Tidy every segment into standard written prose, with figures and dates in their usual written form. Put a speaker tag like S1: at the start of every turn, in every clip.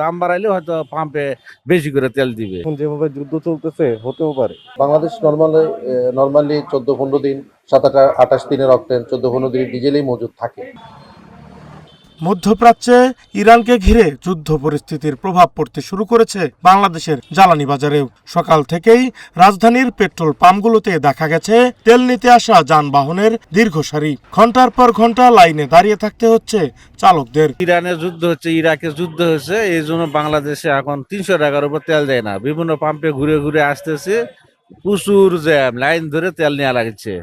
S1: দাম বাড়াইলে হয়তো পাম্পে বেশি করে তেল দিবে।
S2: এখন যেভাবে যুদ্ধ চলতেছে হতেও পারে।
S3: বাংলাদেশ নরমালি 14-15 দিন 27-28 দিনের অক্টেন 14-15 দিন ডিজেলই মজুদ থাকে।
S4: মধ্যপ্রাচ্যে ইরানকে ঘিরে যুদ্ধ পরিস্থিতির প্রভাব পড়তে শুরু করেছে বাংলাদেশের জ্বালানি বাজারেও। সকাল থেকেই রাজধানীর পেট্রোল পাম্পগুলোতে দেখা গেছে তেল নিতে আসা যানবাহনের দীর্ঘ সারি। ঘন্টার পর ঘন্টা লাইনে দাঁড়িয়ে থাকতে হচ্ছে চালকদের।
S1: ইরানের যুদ্ধ হচ্ছে, ইরাকের যুদ্ধ হচ্ছে, এই জন্য বাংলাদেশে এখন 300 টাকার উপর তেল দেয় না। বিভিন্ন পাম্পে ঘুরে ঘুরে আসতেছে, প্রচুর জ্যাম, লাইন ধরে তেল নেওয়া লাগছে।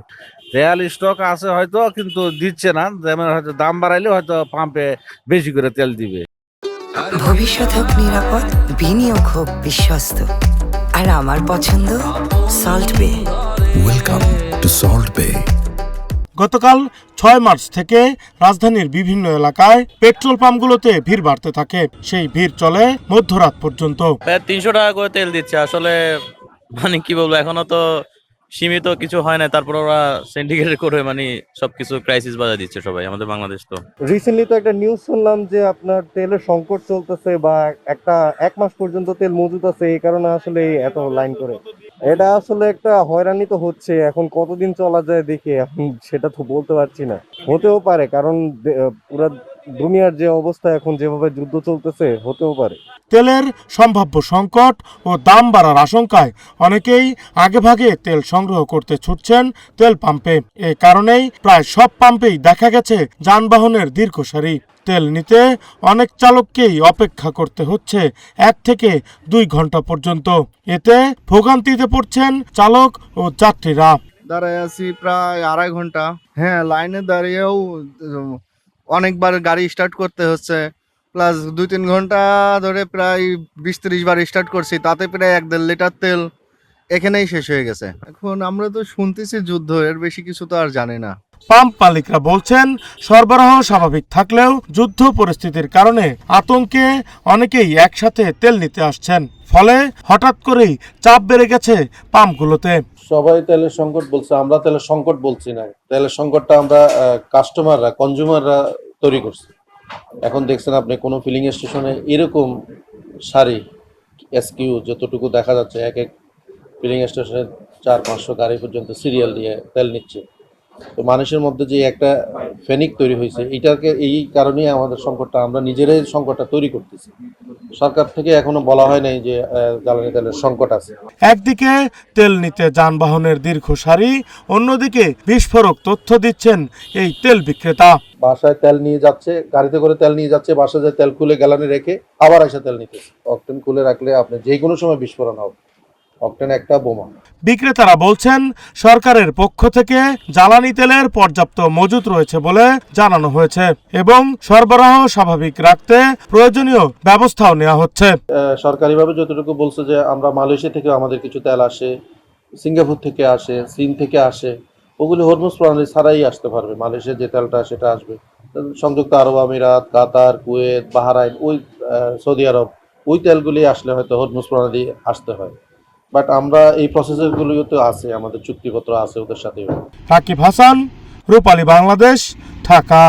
S1: তেল স্টক আছে হয়তো, কিন্তু দিচ্ছে না। যেমন হয়তো দাম বাড়াইলে হয়তো পাম্পে বেশি করে তেল দিবে।
S5: ভবিষ্যৎ হোক নিরাপদ, বিনিয়োগ হোক বিশ্বস্ত, আর আমার পছন্দ সল্ট বে।
S6: ওয়েলকাম টু সল্ট বে।
S4: গতকাল 6 মার্চ থেকে রাজধানীর বিভিন্ন এলাকায় পেট্রোল পাম্পগুলোতে ভিড় বাড়তে থাকে। সেই ভিড় চলে মধ্যরাত পর্যন্ত।
S7: 300 টাকা করে তেল দিচ্ছে। আসলে মানে কি বলবো, এখনো তো সীমিত কিছু হয় না, তারপর ওরা সিন্ডিকেট করে মানে সবকিছু ক্রাইসিস বাজা দিচ্ছে সবাই। আমাদের বাংলাদেশ তো
S2: রিসেন্টলি তো একটা নিউজ শুনলাম যে আপনার তেলের সংকট চলতেছে, বা এক মাস পর্যন্ত তেল মজুদ আছে, এই কারণে আসলে এত লাইন করে। এটা আসলে একটা হয়রানি তো হচ্ছে। এখন কতদিন চলা যায় দেখি, এখন সেটা তো বলতে পারছি না। হতেও পারে, কারণ পুরা দুনিয়ার যে অবস্থা এখন, যেভাবে যুদ্ধ চলতেছে, হতেও পারে।
S4: তেলের সম্ভাব্য সংকট ও দাম বাড়ার আশঙ্কায় অনেকেই আগেভাগে তেল সংগ্রহ করতে ছুটছেন তেল পাম্পে। এ কারণেই প্রায় সব পাম্পেই দেখা গেছে যানবাহনের দীর্ঘ সারি। তেল নিতে অনেক চালককেই অপেক্ষা করতে হচ্ছে 1 থেকে 2 ঘন্টা পর্যন্ত। এতে ভোগান্তিতে পড়ছেন চালক ও যাত্রীরা।
S8: দাঁড়ায় আছি প্রায় 2.5 ঘন্টা। হ্যাঁ, লাইনে দাঁড়িয়েও অনেকবার গাড়ি স্টার্ট করতে হচ্ছে, প্লাস 2-3 ঘন্টা ধরে প্রায় 20-30 বার স্টার্ট করছি, তাতে প্রায় 1-1.5 লিটার তেল এখানেই শেষ হয়ে গেছে। এখন আমরা তো শুনতেছি যুদ্ধ, এর বেশি কিছু তো আর জানি না।
S4: পাম্প মালিকরা বলছেন, সরবরাহ স্বাভাবিক থাকলেও যুদ্ধ পরিস্থিতির কারণে আতঙ্কে অনেকেই একসাথে তেল নিতে আসছেন। ফলে হঠাৎ করেই চাপ বেড়ে গেছে পাম্পগুলোতে।
S3: সবাই তেলের সংকট বলছে, আমরা তেলের সংকট বলছি না। তেলের সংকটটা আমরা কনজিউমাররা তৈরি করছি। এখন দেখছেন আপনি কোনো ফিলিং স্টেশনে এরকম সারি এসকিউ যতটুকু দেখা যাচ্ছে, এক ফিলিং স্টেশনে 400-500 গাড়ি পর্যন্ত সিরিয়াল দিয়ে তেল নিচ্ছে। তো মানুষের মধ্যে যে একটা ফ্যানিক তৈরি হয়েছে, এই কারণেই আমাদের সংকটটা, আমরা নিজেরাই সংকটটা তৈরি করতেছি। সরকার থেকে এখনো বলা হয় নাই যে জ্বালানি তেলের সংকট আছে।
S4: একদিকে তেল নিতে যানবাহনের দীর্ঘ সারি, অন্যদিকে বিস্ফোরক তথ্য দিচ্ছেন এই তেল বিক্রেতা।
S3: বাসায় তেল নিয়ে যাচ্ছে, গাড়িতে করে তেল নিয়ে যাচ্ছে, বাসায় যায় তেল খুলে গ্যালানে রেখে আবার এসে তেল নিতেছে। অকটেন খুলে রাখলে আপনি যে কোনো সময় বিস্ফোরণ হবে। অকটেন একটা বোমা।
S4: বিক্রেতারা বলছেন, সরকারের পক্ষ থেকে জ্বালানি তেলের পর্যাপ্ত মজুত রয়েছে বলে জানানো হয়েছে এবং সরবরাহ স্বাভাবিক রাখতে প্রয়োজনীয় ব্যবস্থাও নেওয়া হচ্ছে।
S3: সরকারিভাবে যতটুকু বলছে যে আমরা মালয়েশিয়া থেকে আমাদের কিছু তেল আসে, সিঙ্গাপুর থেকে আসে, চীন থেকে আসে, ওগুলি হরমুজ প্রণালী ছাড়াই আসতে পারবে। মালয়েশিয়ার যে তেলটা সেটা আসবে। সংযুক্ত আরব আমিরাত, কাতার, কুয়েত, বাহরাইন, সৌদি আরব, ওই তেলগুলি আসলে হয়তো হরমুজ প্রণালী আসতে হয়। বাট আমরা এই প্রসেসগুলিও আছে, আমাদের চুক্তিপত্র আছে ওদের সাথে।
S4: রাকিব হাসান, রূপালী বাংলাদেশ, ঢাকা।